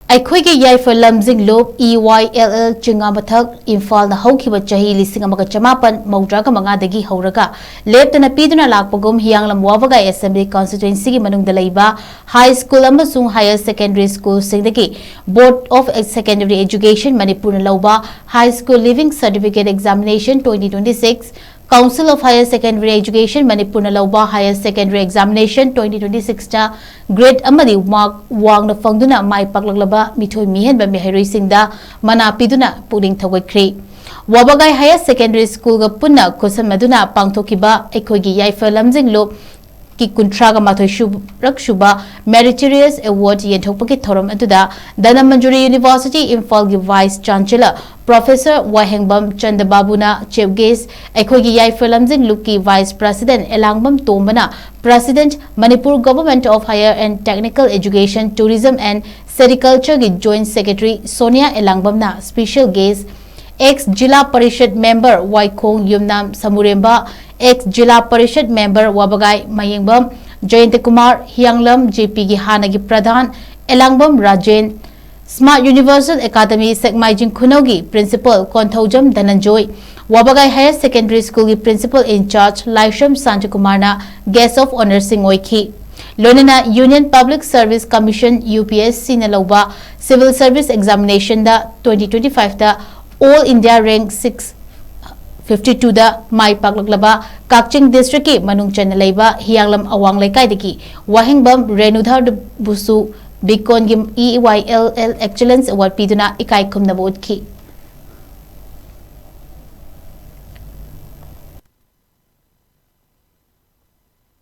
Eikhoigi Yaipha Lamjing Lup Eyll Chingama-Thak Imphalna Houkhiba Chahi Lising Chamapan Maudraga Dagi Houraga LEPTANA PIDUNA LAKPAGUM HIYANGLAM WABAGAI Assembly CONSTITUENCYGI MANUNGDA LEIBA High School AMASHUNG Higher Secondary School Singdagi Board of Secondary Education MANIPURNA LOUBA High School Living Certificate Examination 2026 Council of Higher Secondary Education MANIPURNA LOUBA Higher Secondary Examination 2026 ta Grade AMADI WANGNA PHANGDUNA MAI PAKLAKPA MEETHOI MEEHENBA MEHEIROISHINGDA MANA PIDUNA PUKNIंग THOUGATKHRE WABAGAI Higher Secondary School ga punna khosam maduna pangthokiba Eikhoigi Yaipha Lamjing Lup ki kuntraga mathoi shuba Meritorious Award yenthokpaki thoram aduda Danamanjuri University Imphal gi Vice Chancellor Professor Wahengbam Chandababuna Chief Guest Eikhoigi Yaipha Lamjing Lup ki Vice President Elangbam Tombana President Manipur Government of Higher and Technical Education Tourism and Sericulture gi Joint Secretary Sonia Elangbamna Special Guest ex Jila Parishad Member Waikhong Yumnam Samuremba ex Jila Parishad Member Wabagai Mayengbam Jayant Kumar Hiyanglam JP gi Hanagi Pradhan Elangbam Rajen Smart Universal Academy Sekmaijing Khunogi Principal Konthaujam Dhananjoy Wabagai Higher Secondary School gi Principal in Charge Laisham Sanjakumarna Guest of Honor Singoikhi Lonana Union Public Service Commission UPSC na LOUBA Civil Service Examination da 2025 da All India Rank 652 da Mai Paklakpa Kakching District ki Manungchan LEIBA Hiyanglam Awang Laikai daki Wahengbam Renudhar Busu Bikon Gim Eyll Excellence Award Piduna Ikai Kumnabod ki